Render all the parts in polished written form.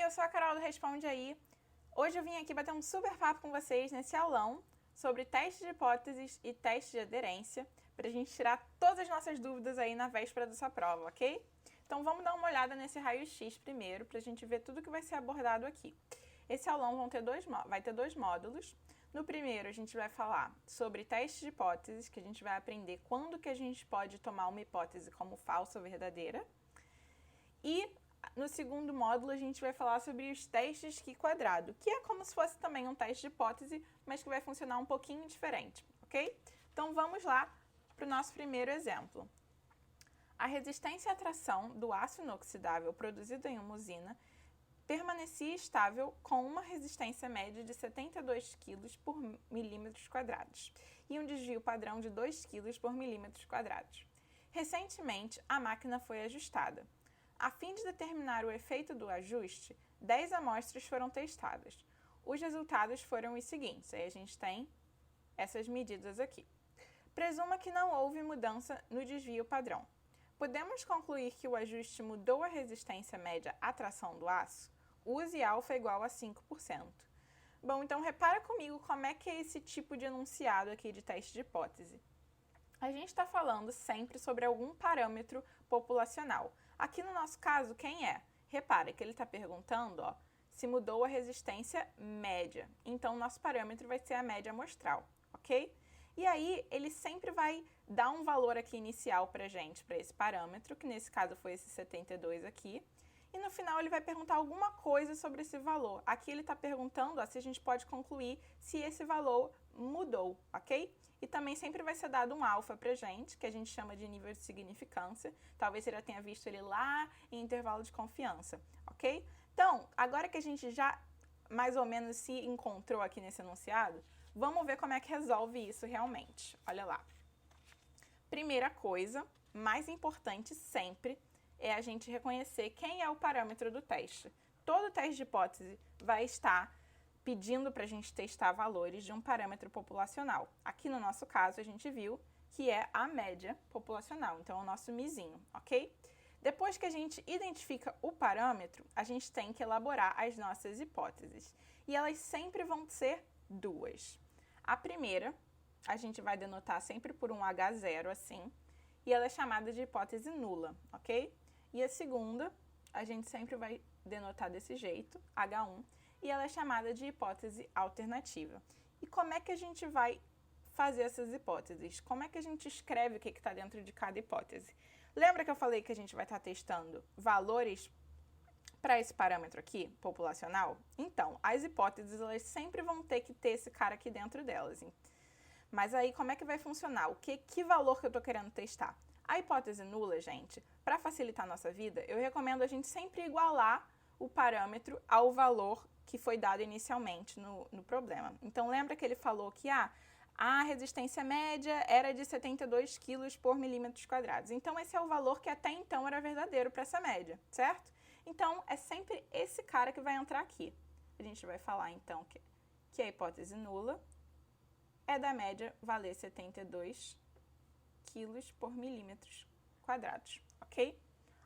eu sou a Carol do Responde Aí. Hoje eu vim aqui bater um super papo com vocês nesse aulão sobre teste de hipóteses e teste de aderência, para a gente tirar todas as nossas dúvidas aí na véspera da sua prova, ok? Então vamos dar uma olhada nesse raio-x primeiro, para a gente ver tudo que vai ser abordado aqui. Esse aulão vai ter dois módulos. No primeiro, a gente vai falar sobre testes de hipóteses, que a gente vai aprender quando que a gente pode tomar uma hipótese como falsa ou verdadeira. E no segundo módulo, a gente vai falar sobre os testes Q quadrado, que é como se fosse também um teste de hipótese, mas que vai funcionar um pouquinho diferente, ok? Então vamos lá para o nosso primeiro exemplo. A resistência à tração do aço inoxidável produzido em uma usina permanecia estável com uma resistência média de 72 kg por milímetros quadrados e um desvio padrão de 2 kg por milímetros quadrados. Recentemente, a máquina foi ajustada. A fim de determinar o efeito do ajuste, 10 amostras foram testadas. Os resultados foram os seguintes, aí a gente tem essas medidas aqui. Presuma que não houve mudança no desvio padrão. Podemos concluir que o ajuste mudou a resistência média à tração do aço? Use alfa igual a 5%. Bom, então repara comigo como é que é esse tipo de enunciado aqui de teste de hipótese. A gente está falando sempre sobre algum parâmetro populacional. Aqui no nosso caso, quem é? Repara que ele está perguntando se mudou a resistência média. Então, nosso parâmetro vai ser a média amostral, ok? E aí, ele sempre vai dar um valor aqui inicial para a gente, para esse parâmetro, que nesse caso foi esse 72 aqui. E no final ele vai perguntar alguma coisa sobre esse valor. Aqui ele está perguntando se a gente pode concluir se esse valor mudou, ok? E também sempre vai ser dado um alfa pra gente, que a gente chama de nível de significância. Talvez você já tenha visto ele lá em intervalo de confiança, ok? Então, agora que a gente já mais ou menos se encontrou aqui nesse enunciado, vamos ver como é que resolve isso realmente. Olha lá. Primeira coisa, mais importante sempre, é a gente reconhecer quem é o parâmetro do teste. Todo teste de hipótese vai estar pedindo para a gente testar valores de um parâmetro populacional. Aqui no nosso caso, a gente viu que é a média populacional, então é o nosso mizinho, ok? Depois que a gente identifica o parâmetro, a gente tem que elaborar as nossas hipóteses. E elas sempre vão ser duas. A primeira, a gente vai denotar sempre por um H0 assim, e ela é chamada de hipótese nula, ok? E a segunda, a gente sempre vai denotar desse jeito, H1, e ela é chamada de hipótese alternativa. E como é que a gente vai fazer essas hipóteses? Como é que a gente escreve o que está dentro de cada hipótese? Lembra que eu falei que a gente vai estar testando valores para esse parâmetro aqui, populacional? Então, as hipóteses elas sempre vão ter que ter esse cara aqui dentro delas. Mas aí, como é que vai funcionar? Que valor que eu estou querendo testar? A hipótese nula, gente, para facilitar a nossa vida, eu recomendo a gente sempre igualar o parâmetro ao valor que foi dado inicialmente no problema. Então, lembra que ele falou que a resistência média era de 72 kg por milímetros quadrados. Então, esse é o valor que até então era verdadeiro para essa média, certo? Então, é sempre esse cara que vai entrar aqui. A gente vai falar, então, que a hipótese nula é da média valer 72 kg por milímetros quadrados, ok?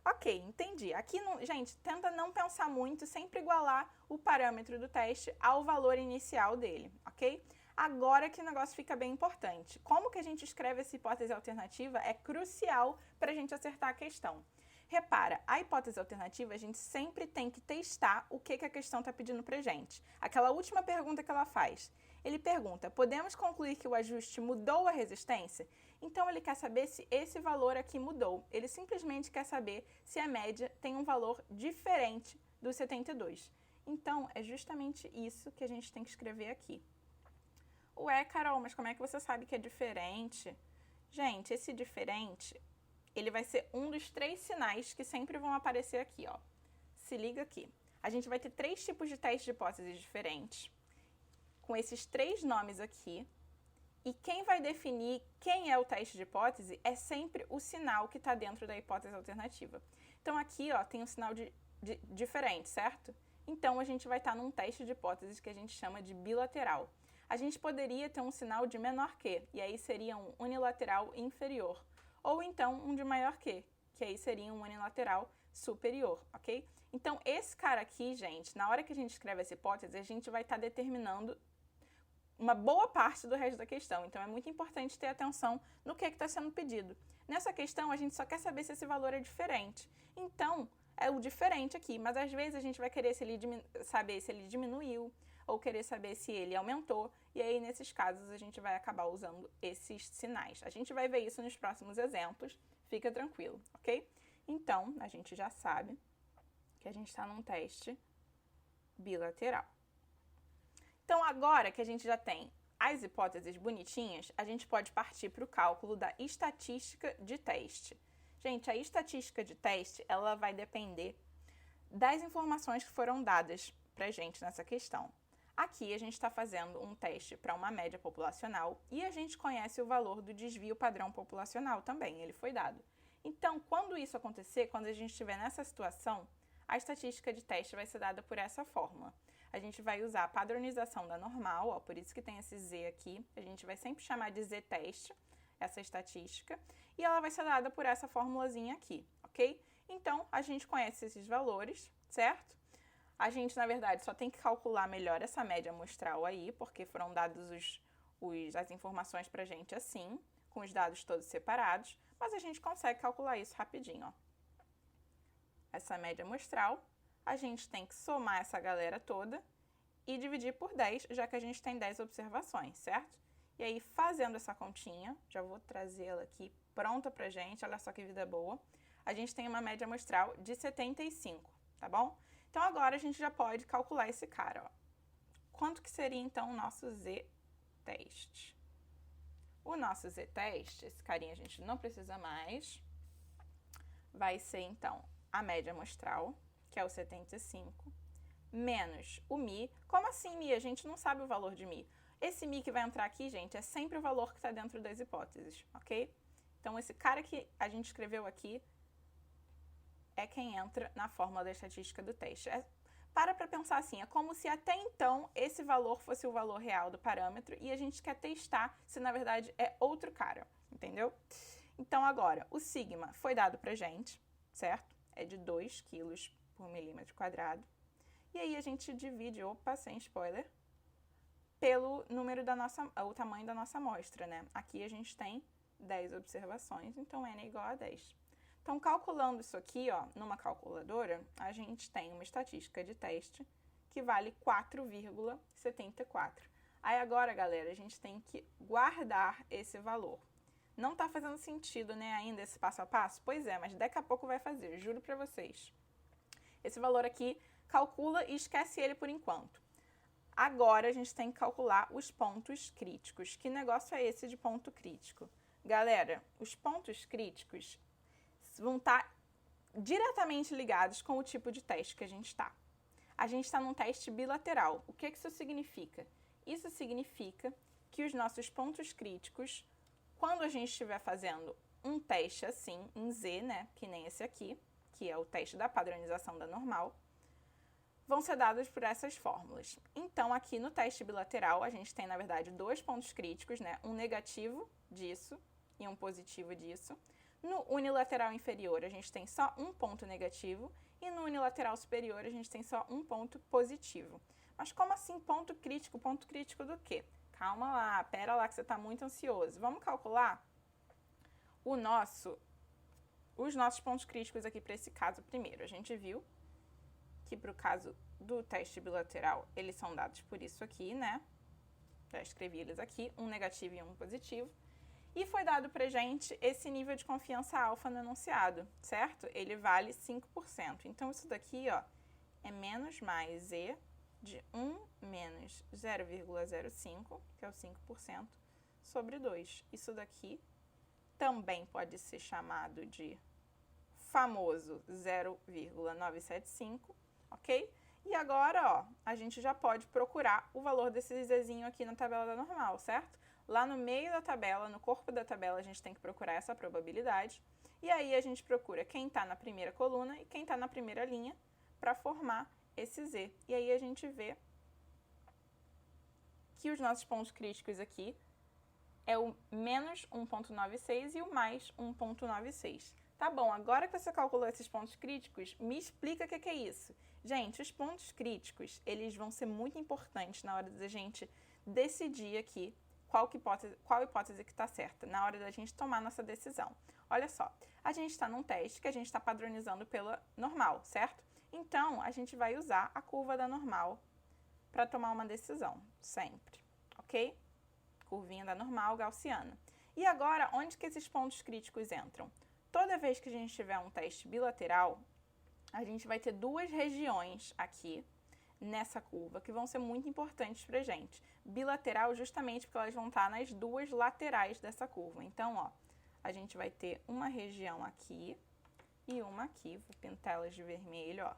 Ok, entendi. Aqui, gente, tenta não pensar muito, sempre igualar o parâmetro do teste ao valor inicial dele, ok? Agora que o negócio fica bem importante. Como que a gente escreve essa hipótese alternativa é crucial para a gente acertar a questão. Repara, a hipótese alternativa a gente sempre tem que testar o que a questão está pedindo para gente. Aquela última pergunta que ela faz. Ele pergunta, podemos concluir que o ajuste mudou a resistência? Então ele quer saber se esse valor aqui mudou. Ele simplesmente quer saber se a média tem um valor diferente do 72. Então é justamente isso que a gente tem que escrever aqui. Ué, Carol, mas como é que você sabe que é diferente? Gente, esse diferente, ele vai ser um dos 3 sinais que sempre vão aparecer aqui, ó. Se liga aqui. A gente vai ter 3 tipos de testes de hipóteses diferentes, com esses 3 nomes aqui, e quem vai definir quem é o teste de hipótese é sempre o sinal que está dentro da hipótese alternativa. Então aqui, ó, tem um sinal diferente, certo? Então a gente vai estar num teste de hipóteses que a gente chama de bilateral. A gente poderia ter um sinal de menor que, e aí seria um unilateral inferior. Ou então um de maior que aí seria um unilateral superior, ok? Então, esse cara aqui, gente, na hora que a gente escreve essa hipótese, a gente vai estar determinando uma boa parte do resto da questão. Então, é muito importante ter atenção no que está sendo pedido. Nessa questão, a gente só quer saber se esse valor é diferente. Então, é o diferente aqui, mas às vezes a gente vai querer saber se ele diminuiu ou querer saber se ele aumentou, e aí nesses casos a gente vai acabar usando esses sinais. A gente vai ver isso nos próximos exemplos, fica tranquilo, ok? Então, a gente já sabe que a gente está num teste bilateral. Então, agora que a gente já tem as hipóteses bonitinhas, a gente pode partir para o cálculo da estatística de teste. Gente, a estatística de teste, ela vai depender das informações que foram dadas para a gente nessa questão. Aqui a gente está fazendo um teste para uma média populacional e a gente conhece o valor do desvio padrão populacional também, ele foi dado. Então, quando isso acontecer, quando a gente estiver nessa situação, a estatística de teste vai ser dada por essa fórmula. A gente vai usar a padronização da normal, ó, por isso que tem esse Z aqui, a gente vai sempre chamar de Z-teste, essa estatística, e ela vai ser dada por essa formulazinha aqui, ok? Então, a gente conhece esses valores, certo? A gente, na verdade, só tem que calcular melhor essa média amostral aí, porque foram dados as informações pra gente assim, com os dados todos separados, mas a gente consegue calcular isso rapidinho, ó. Essa média amostral, a gente tem que somar essa galera toda e dividir por 10, já que a gente tem 10 observações, certo? E aí, fazendo essa continha, já vou trazê-la aqui pronta pra gente, olha só que vida boa, a gente tem uma média amostral de 75, tá bom? Então, agora a gente já pode calcular esse cara, ó. Quanto que seria, então, o nosso Z-teste? O nosso Z-teste, esse carinha a gente não precisa mais, vai ser, então, a média amostral, que é o 75, menos o Mi. Como assim, Mi? A gente não sabe o valor de Mi. Esse Mi que vai entrar aqui, gente, é sempre o valor que está dentro das hipóteses, ok? Então, esse cara que a gente escreveu aqui é quem entra na fórmula da estatística do teste. Para pensar assim, é como se até então esse valor fosse o valor real do parâmetro e a gente quer testar se na verdade é outro cara, entendeu? Então agora, o sigma foi dado pra gente, certo? É de 2 kg por milímetro quadrado. E aí a gente divide, opa, sem spoiler, pelo número o tamanho da nossa amostra, né? Aqui a gente tem 10 observações, então N é igual a 10. Então, calculando isso aqui, ó, numa calculadora, a gente tem uma estatística de teste que vale 4,74. Aí agora, galera, a gente tem que guardar esse valor. Não tá fazendo sentido, né, ainda esse passo a passo? Pois é, mas daqui a pouco vai fazer, juro pra vocês. Esse valor aqui, calcula e esquece ele por enquanto. Agora, a gente tem que calcular os pontos críticos. Que negócio é esse de ponto crítico? Galera, os pontos críticos vão estar diretamente ligados com o tipo de teste que a gente está. A gente está num teste bilateral. O que isso significa? Isso significa que os nossos pontos críticos, quando a gente estiver fazendo um teste assim, em Z, né, que nem esse aqui, que é o teste da padronização da normal, vão ser dados por essas fórmulas. Então, aqui no teste bilateral, a gente tem, na verdade, 2 pontos críticos, né, um negativo disso e um positivo disso. No unilateral inferior, a gente tem só um ponto negativo e no unilateral superior, a gente tem só um ponto positivo. Mas como assim ponto crítico? Ponto crítico do quê? Calma lá, pera lá que você está muito ansioso. Vamos calcular os nossos pontos críticos aqui para esse caso primeiro. A gente viu que para o caso do teste bilateral, eles são dados por isso aqui, né? Já escrevi eles aqui, um negativo e um positivo. E foi dado pra gente esse nível de confiança alfa no enunciado, certo? Ele vale 5%. Então, isso daqui, ó, é menos mais Z de 1 menos 0,05, que é o 5%, sobre 2. Isso daqui também pode ser chamado de famoso 0,975, ok? E agora, ó, a gente já pode procurar o valor desse Zzinho aqui na tabela da normal, certo? Lá no meio da tabela, no corpo da tabela, a gente tem que procurar essa probabilidade. E aí a gente procura quem está na primeira coluna e quem está na primeira linha para formar esse Z. E aí a gente vê que os nossos pontos críticos aqui é o menos 1,96 e o mais 1,96. Tá bom, agora que você calculou esses pontos críticos, me explica o que é isso. Gente, os pontos críticos, eles vão ser muito importantes na hora da gente decidir aqui qual hipótese que está certa, na hora da gente tomar nossa decisão. Olha só, a gente está num teste que a gente está padronizando pela normal, certo? Então, a gente vai usar a curva da normal para tomar uma decisão, sempre, ok? Curvinha da normal gaussiana. E agora, onde que esses pontos críticos entram? Toda vez que a gente tiver um teste bilateral, a gente vai ter duas regiões aqui nessa curva que vão ser muito importantes para a gente. Bilateral justamente porque elas vão estar nas duas laterais dessa curva. Então, ó, a gente vai ter uma região aqui e uma aqui. Vou pintar elas de vermelho, ó.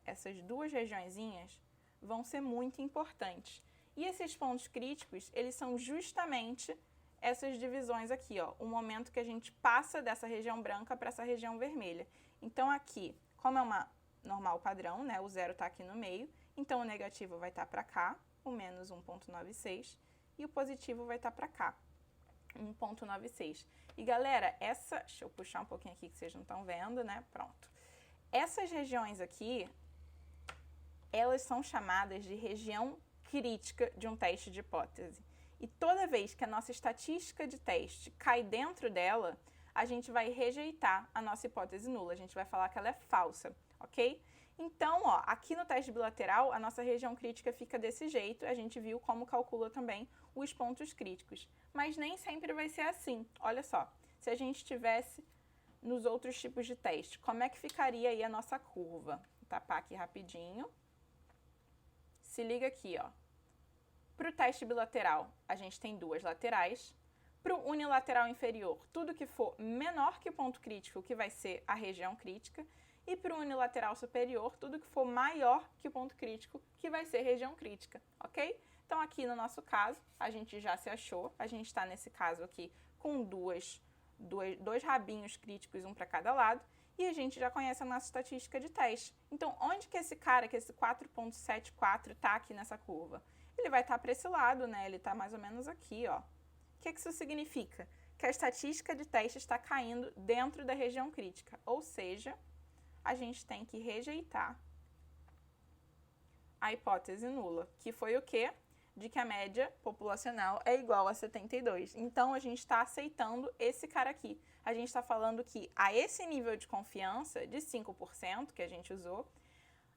Essas duas regiõezinhas vão ser muito importantes. E esses pontos críticos, eles são justamente essas divisões aqui, ó, o momento que a gente passa dessa região branca para essa região vermelha. Então, aqui, como é uma normal padrão, né, o zero está aqui no meio, então o negativo vai estar para cá, o menos 1,96, e o positivo vai estar para cá, 1,96. E, galera, deixa eu puxar um pouquinho aqui que vocês não estão vendo, né, pronto. Essas regiões aqui, elas são chamadas de região crítica de um teste de hipótese. E toda vez que a nossa estatística de teste cai dentro dela, a gente vai rejeitar a nossa hipótese nula, a gente vai falar que ela é falsa, ok? Então, ó, aqui no teste bilateral, a nossa região crítica fica desse jeito, a gente viu como calcula também os pontos críticos. Mas nem sempre vai ser assim, olha só, se a gente tivesse nos outros tipos de teste, como é que ficaria aí a nossa curva? Vou tapar aqui rapidinho. Se liga aqui, ó. Para o teste bilateral, a gente tem duas laterais. Para o unilateral inferior, tudo que for menor que o ponto crítico, que vai ser a região crítica. E para o unilateral superior, tudo que for maior que o ponto crítico, que vai ser região crítica, ok? Então, aqui no nosso caso, a gente já se achou. A gente está nesse caso aqui com dois rabinhos críticos, um para cada lado. E a gente já conhece a nossa estatística de teste. Então, onde que esse cara, que esse 4,74 está aqui nessa curva? Ele vai estar para esse lado, né? Ele está mais ou menos aqui, ó. O que isso significa? Que a estatística de teste está caindo dentro da região crítica. Ou seja, a gente tem que rejeitar a hipótese nula, que foi o quê? De que a média populacional é igual a 72. Então, a gente está aceitando esse cara aqui. A gente está falando que a esse nível de confiança, de 5%, que a gente usou,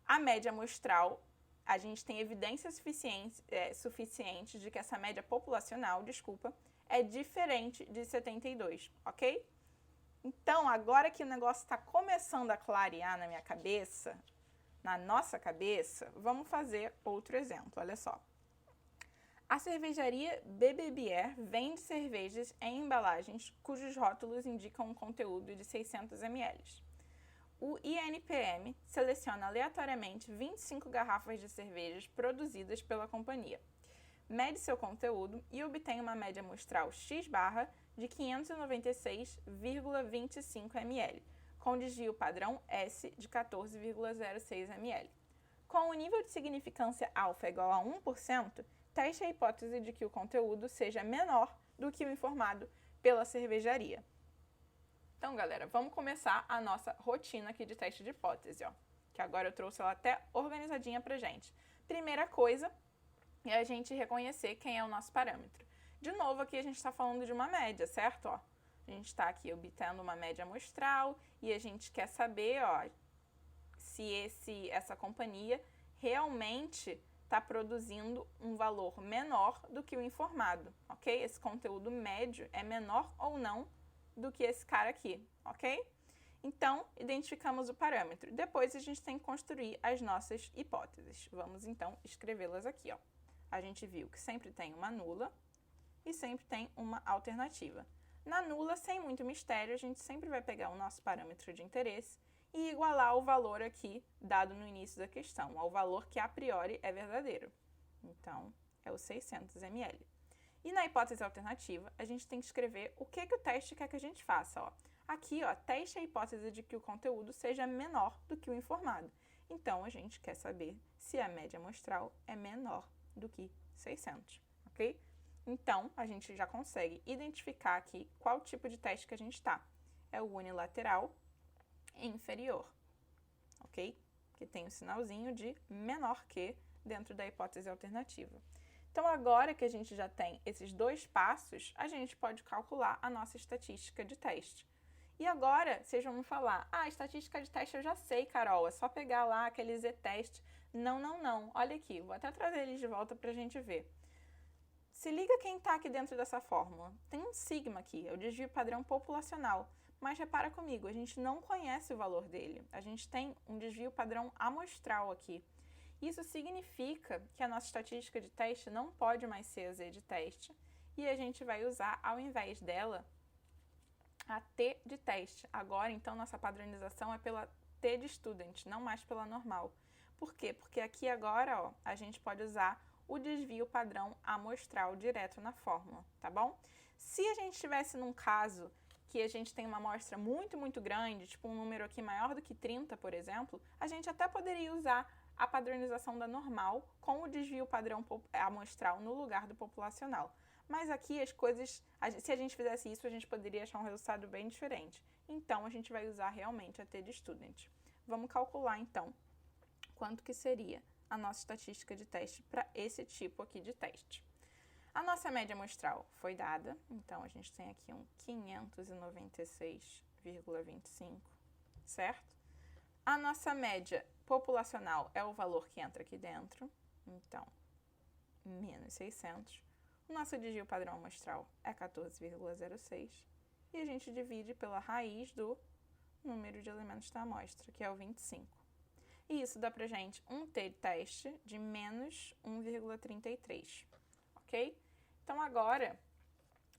a média amostral, a gente tem evidência suficiente de que essa média populacional, é diferente de 72, ok? Então, agora que o negócio está começando a clarear na minha cabeça, na nossa cabeça, vamos fazer outro exemplo, olha só. A cervejaria BB Bier vende cervejas em embalagens cujos rótulos indicam um conteúdo de 600 ml. O INPM seleciona aleatoriamente 25 garrafas de cervejas produzidas pela companhia, mede seu conteúdo e obtém uma média amostral X-barra de 596,25 ml, com desvio padrão S de 14,06 ml. Com o nível de significância alfa igual a 1%, teste a hipótese de que o conteúdo seja menor do que o informado pela cervejaria. Então, galera, vamos começar a nossa rotina aqui de teste de hipótese, ó, que agora eu trouxe ela até organizadinha pra gente. Primeira coisa é a gente reconhecer quem é o nosso parâmetro. De novo, aqui a gente está falando de uma média, certo? Ó, a gente está aqui obtendo uma média amostral e a gente quer saber, ó, se essa companhia realmente está produzindo um valor menor do que o informado, ok? Esse conteúdo médio é menor ou não do que esse cara aqui, ok? Então, identificamos o parâmetro. Depois, a gente tem que construir as nossas hipóteses. Vamos, então, escrevê-las aqui, ó. A gente viu que sempre tem uma nula e sempre tem uma alternativa. Na nula, sem muito mistério, a gente sempre vai pegar o nosso parâmetro de interesse e igualar o valor aqui dado no início da questão, ao valor que a priori é verdadeiro. Então, é o 600 ml. E na hipótese alternativa, a gente tem que escrever o que o teste quer que a gente faça. Ó. Aqui, ó, teste a hipótese de que o conteúdo seja menor do que o informado. Então, a gente quer saber se a média amostral é menor do que 600, ok? Então, a gente já consegue identificar aqui qual tipo de teste que a gente está. é o unilateral inferior, ok? Que tem o sinalzinho de menor que dentro da hipótese alternativa. Então, agora que a gente já tem esses dois passos, a gente pode calcular a nossa estatística de teste. E agora, vocês vão me falar, a estatística de teste eu já sei, Carol, é só pegar lá aquele z-teste. Não, não, não. Olha aqui, vou até trazer eles de volta para a gente ver. Se liga quem está aqui dentro dessa fórmula. Tem um sigma aqui, é o desvio padrão populacional. Mas repara comigo, a gente não conhece o valor dele. A gente tem um desvio padrão amostral aqui. Isso significa que a nossa estatística de teste não pode mais ser a z de teste. E a gente vai usar, ao invés dela, a t de teste. Agora, então, nossa padronização é pela t de student, não mais pela normal. Por quê? Porque aqui agora, ó, a gente pode usar o desvio padrão amostral direto na fórmula, tá bom? Se a gente estivesse num caso que a gente tem uma amostra muito, muito grande, tipo um número aqui maior do que 30, por exemplo, a gente até poderia usar a padronização da normal com o desvio padrão amostral no lugar do populacional. Mas aqui as coisas, se a gente fizesse isso, a gente poderia achar um resultado bem diferente. Então, a gente vai usar realmente a t de student. Vamos calcular, então, quanto que seria a nossa estatística de teste para esse tipo aqui de teste. A nossa média amostral foi dada, então a gente tem aqui um 596,25, certo? A nossa média populacional é o valor que entra aqui dentro, então, menos 600. O nosso desvio padrão amostral é 14,06 e a gente divide pela raiz do número de elementos da amostra, que é o 25. E isso dá pra gente um t-teste de menos 1,33, ok? Então, agora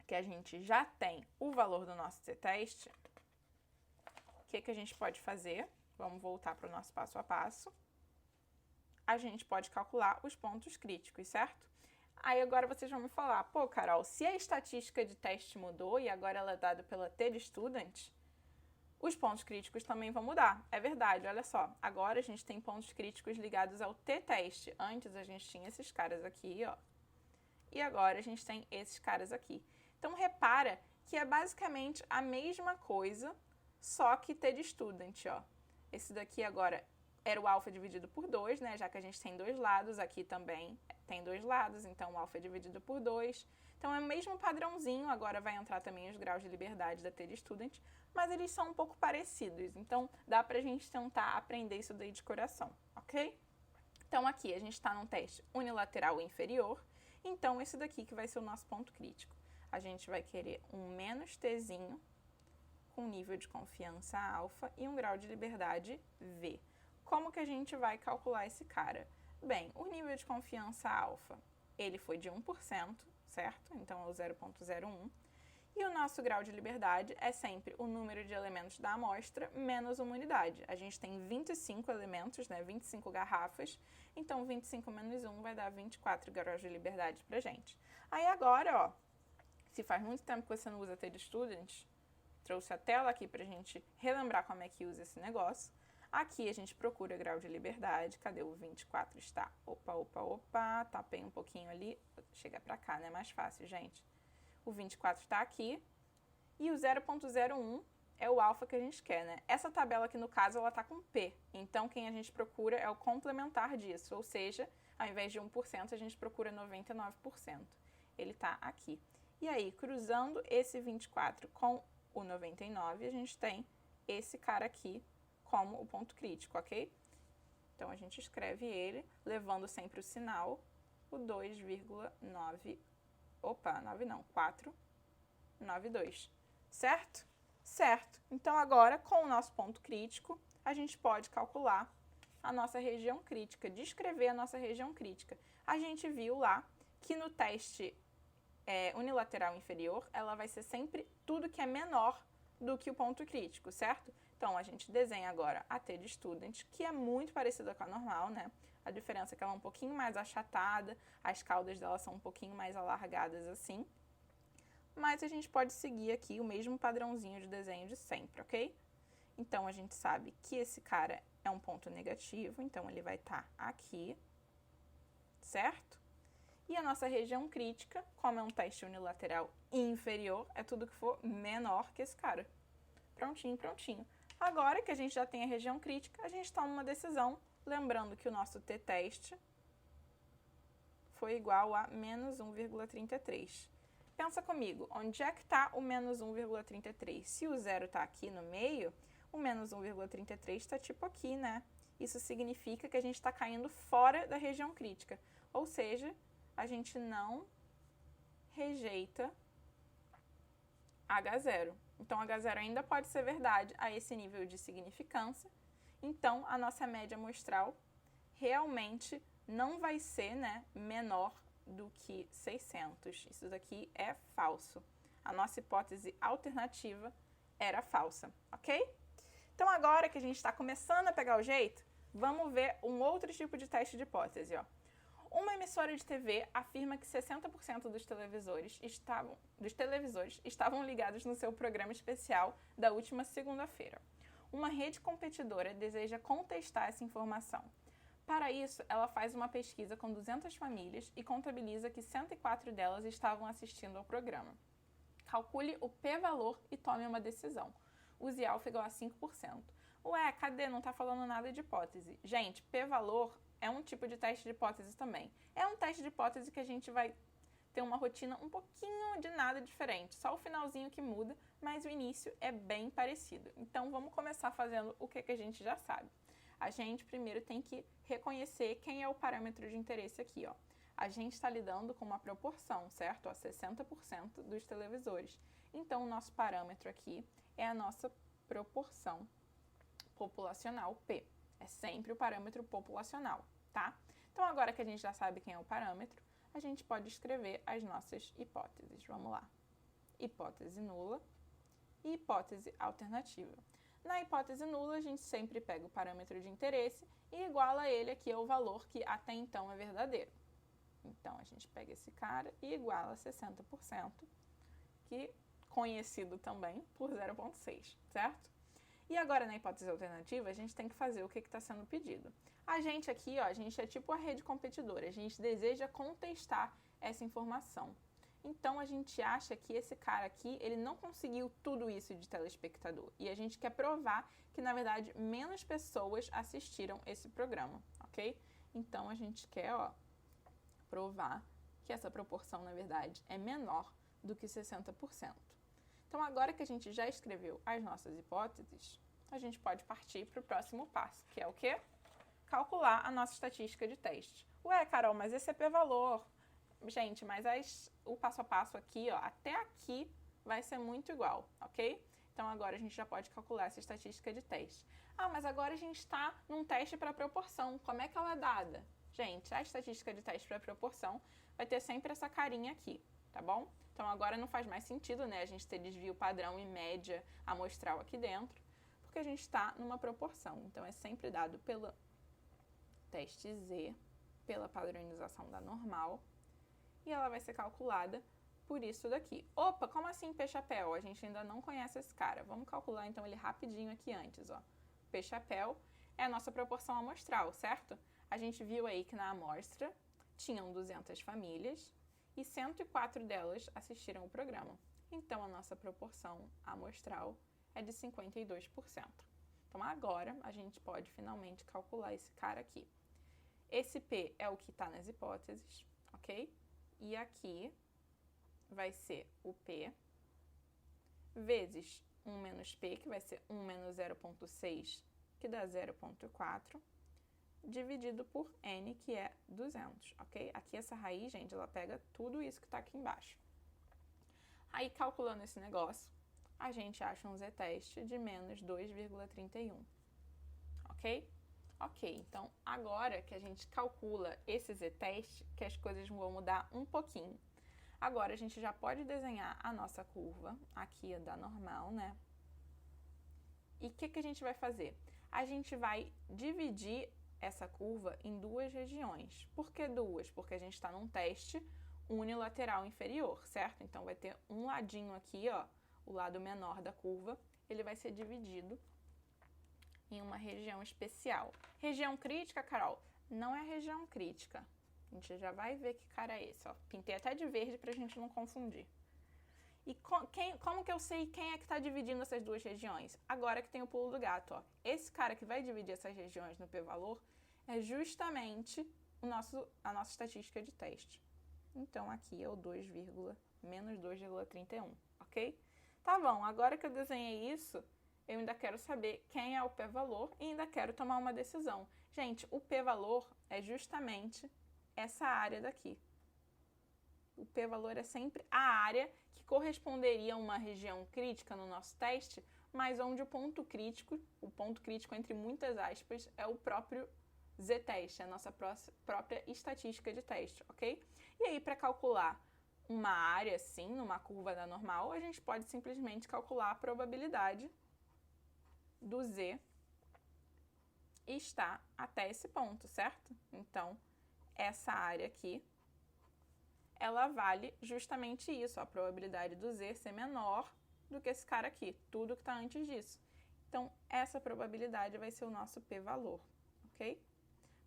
que a gente já tem o valor do nosso t-teste, o que a gente pode fazer? Vamos voltar para o nosso passo a passo. A gente pode calcular os pontos críticos, certo? Aí agora vocês vão me falar, pô, Carol, se a estatística de teste mudou e agora ela é dada pela t de student, os pontos críticos também vão mudar. É verdade, olha só. Agora a gente tem pontos críticos ligados ao t-teste. Antes a gente tinha esses caras aqui, ó. E agora a gente tem esses caras aqui. Então, repara que é basicamente a mesma coisa, só que t de student, ó. Esse daqui agora era o alfa dividido por 2, né? Já que a gente tem dois lados, aqui também tem dois lados, então o alfa é dividido por 2. Então, é o mesmo padrãozinho, agora vai entrar também os graus de liberdade da t de student, mas eles são um pouco parecidos, então dá pra gente tentar aprender isso daí de coração, ok? Então, aqui a gente está num teste unilateral inferior, então esse daqui que vai ser o nosso ponto crítico. A gente vai querer um menos tzinho, com nível de confiança alfa e um grau de liberdade V. Como que a gente vai calcular esse cara? Bem, o nível de confiança alfa, ele foi de 1%, certo? Então, é o 0,01. E o nosso grau de liberdade é sempre o número de elementos da amostra menos uma unidade. A gente tem 25 elementos, né? 25 garrafas. Então, 25 menos 1 vai dar 24 graus de liberdade pra gente. Aí agora, ó, se faz muito tempo que você não usa t de student, trouxe a tela aqui pra gente relembrar como é que usa esse negócio. Aqui a gente procura grau de liberdade. Cadê o 24? Está. Opa. Tapei um pouquinho ali. Chega pra cá, né? Mais fácil, gente. O 24 está aqui. E o 0,01 é o alfa que a gente quer, né? Essa tabela aqui, no caso, ela tá com P. Então, quem a gente procura é o complementar disso. Ou seja, ao invés de 1%, a gente procura 99%. Ele tá aqui. E aí, cruzando esse 24 com o 99, a gente tem esse cara aqui como o ponto crítico, ok? Então, a gente escreve ele, levando sempre o sinal, o 492, certo? Certo. Então, agora, com o nosso ponto crítico, a gente pode calcular a nossa região crítica, descrever a nossa região crítica. A gente viu lá que no teste unilateral inferior, ela vai ser sempre tudo que é menor do que o ponto crítico, certo? Então, a gente desenha agora a t de student, que é muito parecida com a normal, né? A diferença é que ela é um pouquinho mais achatada, as caudas dela são um pouquinho mais alargadas assim. Mas a gente pode seguir aqui o mesmo padrãozinho de desenho de sempre, ok? Então, a gente sabe que esse cara é um ponto negativo, então ele vai estar aqui, certo? E a nossa região crítica, como é um teste unilateral inferior, é tudo que for menor que esse cara. Prontinho, prontinho. Agora que a gente já tem a região crítica, a gente toma uma decisão, lembrando que o nosso t-teste foi igual a menos 1,33. Pensa comigo, onde é que está o menos 1,33? Se o zero está aqui no meio, o menos 1,33 está tipo aqui, né? Isso significa que a gente está caindo fora da região crítica. Ou seja, a gente não rejeita H0. Então, H0 ainda pode ser verdade a esse nível de significância. Então, a nossa média amostral realmente não vai ser, né, menor do que 600. Isso daqui é falso. A nossa hipótese alternativa era falsa, ok? Então, agora que a gente está começando a pegar o jeito, vamos ver um outro tipo de teste de hipótese, ó. Uma emissora de TV afirma que 60% dos televisores estavam ligados no seu programa especial da última segunda-feira. Uma rede competidora deseja contestar essa informação. Para isso, ela faz uma pesquisa com 200 famílias e contabiliza que 104 delas estavam assistindo ao programa. Calcule o p-valor e tome uma decisão. Use alfa igual a 5%. Ué, cadê? Não está falando nada de hipótese. Gente, p-valor é um tipo de teste de hipótese também. É um teste de hipótese que a gente vai ter uma rotina um pouquinho de nada diferente. Só o finalzinho que muda, mas o início é bem parecido. Então, vamos começar fazendo o que a gente já sabe. A gente primeiro tem que reconhecer quem é o parâmetro de interesse aqui, ó. A gente está lidando com uma proporção, certo? Ó, 60% dos televisores. Então, o nosso parâmetro aqui é a nossa proporção populacional P. É sempre o parâmetro populacional, tá? Então, agora que a gente já sabe quem é o parâmetro, a gente pode escrever as nossas hipóteses. Vamos lá. Hipótese nula e hipótese alternativa. Na hipótese nula, a gente sempre pega o parâmetro de interesse e iguala ele aqui ao valor que até então é verdadeiro. Então, a gente pega esse cara e iguala 60%, que conhecido também por 0,6, certo? E agora, na hipótese alternativa, a gente tem que fazer o que está sendo pedido. A gente aqui, ó, a gente é tipo a rede competidora, a gente deseja contestar essa informação. Então, a gente acha que esse cara aqui, ele não conseguiu tudo isso de telespectador. E a gente quer provar que, na verdade, menos pessoas assistiram esse programa, ok? Então, a gente quer, ó, provar que essa proporção, na verdade, é menor do que 60%. Então, agora que a gente já escreveu as nossas hipóteses, a gente pode partir para o próximo passo, que é o quê? Calcular a nossa estatística de teste. Ué, Carol, mas esse é p-valor. Gente, mas o passo a passo aqui, ó, até aqui vai ser muito igual, ok? Então, agora a gente já pode calcular essa estatística de teste. Ah, mas agora a gente está num teste para proporção. Como é que ela é dada? Gente, a estatística de teste para proporção vai ter sempre essa carinha aqui, tá bom? Então, agora não faz mais sentido, né, a gente ter desvio padrão e média amostral aqui dentro, porque a gente está numa proporção. Então, é sempre dado pelo teste Z, pela padronização da normal, e ela vai ser calculada por isso daqui. Opa, como assim P-chapéu? A gente ainda não conhece esse cara. Vamos calcular, então, ele rapidinho aqui antes, ó. P-chapéu é a nossa proporção amostral, certo? A gente viu aí que na amostra tinham 200 famílias, e 104 delas assistiram o programa. Então, a nossa proporção amostral é de 52%. Então, agora, a gente pode finalmente calcular esse cara aqui. Esse P é o que está nas hipóteses, ok? E aqui vai ser o P vezes 1 menos P, que vai ser 1 menos 0,6, que dá 0,4, dividido por N, que é 200, ok? Aqui essa raiz, gente, ela pega tudo isso que está aqui embaixo. Aí, calculando esse negócio, a gente acha um z-teste de menos 2,31, ok? Ok, então, agora que a gente calcula esse z-teste, que as coisas vão mudar um pouquinho. Agora, a gente já pode desenhar a nossa curva, aqui da normal, né? E o que a gente vai fazer? A gente vai dividir essa curva em duas regiões. Por que duas? Porque a gente está num teste unilateral inferior, certo? Então, vai ter um ladinho aqui, ó, o lado menor da curva, ele vai ser dividido em uma região especial. Região crítica, Carol? Não é região crítica. A gente já vai ver que cara é esse, ó. Pintei até de verde pra gente não confundir. E como que eu sei quem é que está dividindo essas duas regiões? Agora que tem o pulo do gato, ó. Esse cara que vai dividir essas regiões no p-valor é justamente a nossa estatística de teste. Então, aqui é o menos 2,31, ok? Tá bom, agora que eu desenhei isso, eu ainda quero saber quem é o p-valor e ainda quero tomar uma decisão. Gente, o p-valor é justamente essa área daqui. O p-valor é sempre a área que corresponderia a uma região crítica no nosso teste, mas onde o ponto crítico entre muitas aspas, é o próprio z-teste, a nossa própria estatística de teste, ok? E aí, para calcular uma área assim, numa curva da normal, a gente pode simplesmente calcular a probabilidade do z estar até esse ponto, certo? Então, essa área aqui, ela vale justamente isso, a probabilidade do z ser menor do que esse cara aqui, tudo que está antes disso. Então, essa probabilidade vai ser o nosso p-valor, ok?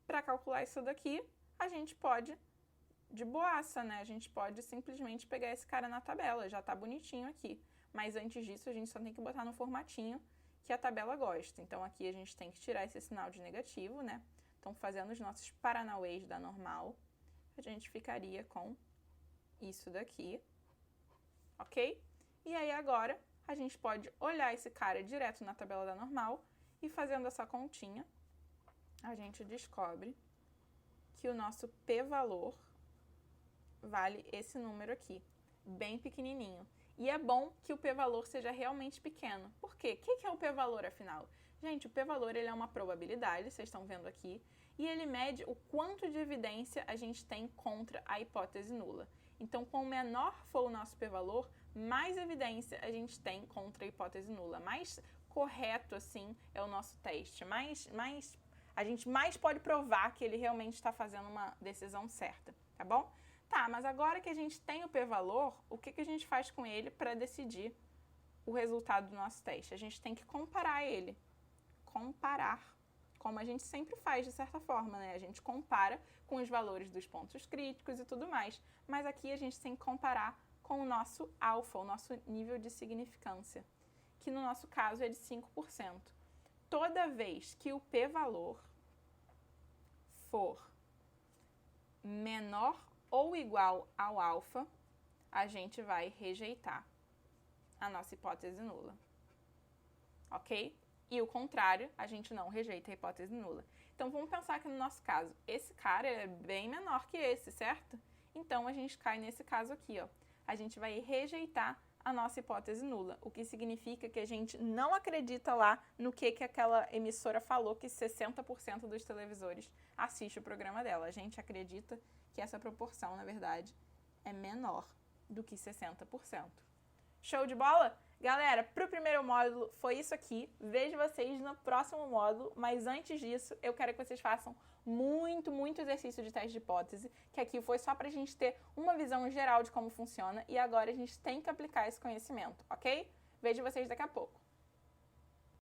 Para calcular isso daqui, a gente pode, de boaça, né? A gente pode simplesmente pegar esse cara na tabela, já está bonitinho aqui. Mas antes disso, a gente só tem que botar no formatinho que a tabela gosta. Então, aqui a gente tem que tirar esse sinal de negativo, né? Então, fazendo os nossos paranauês da normal, a gente ficaria com isso daqui, ok? E aí, agora, a gente pode olhar esse cara direto na tabela da normal e fazendo essa continha, a gente descobre que o nosso p-valor vale esse número aqui, bem pequenininho. E é bom que o p-valor seja realmente pequeno. Por quê? O que é o p-valor, afinal? Gente, o p-valor ele é uma probabilidade, vocês estão vendo aqui, e ele mede o quanto de evidência a gente tem contra a hipótese nula. Então, quanto menor for o nosso p-valor, mais evidência a gente tem contra a hipótese nula. Mais correto, assim, é o nosso teste. A gente mais pode provar que ele realmente está fazendo uma decisão certa, tá bom? Tá, mas agora que a gente tem o p-valor, o que a gente faz com ele para decidir o resultado do nosso teste? A gente tem que comparar ele. Comparar, como a gente sempre faz de certa forma, né? A gente compara com os valores dos pontos críticos e tudo mais. Mas aqui a gente tem que comparar com o nosso alfa, o nosso nível de significância, que no nosso caso é de 5%. Toda vez que o p-valor for menor ou igual ao alfa, a gente vai rejeitar a nossa hipótese nula, ok? E o contrário, a gente não rejeita a hipótese nula. Então, vamos pensar que no nosso caso, esse cara é bem menor que esse, certo? Então, a gente cai nesse caso aqui, ó. A gente vai rejeitar a nossa hipótese nula, o que significa que a gente não acredita lá no que aquela emissora falou que 60% dos televisores assiste o programa dela. A gente acredita que essa proporção, na verdade, é menor do que 60%. Show de bola? Galera, para o primeiro módulo foi isso aqui. Vejo vocês no próximo módulo, mas antes disso, eu quero que vocês façam muito exercício de teste de hipótese, que aqui foi só para a gente ter uma visão geral de como funciona e agora a gente tem que aplicar esse conhecimento, ok? Vejo vocês daqui a pouco.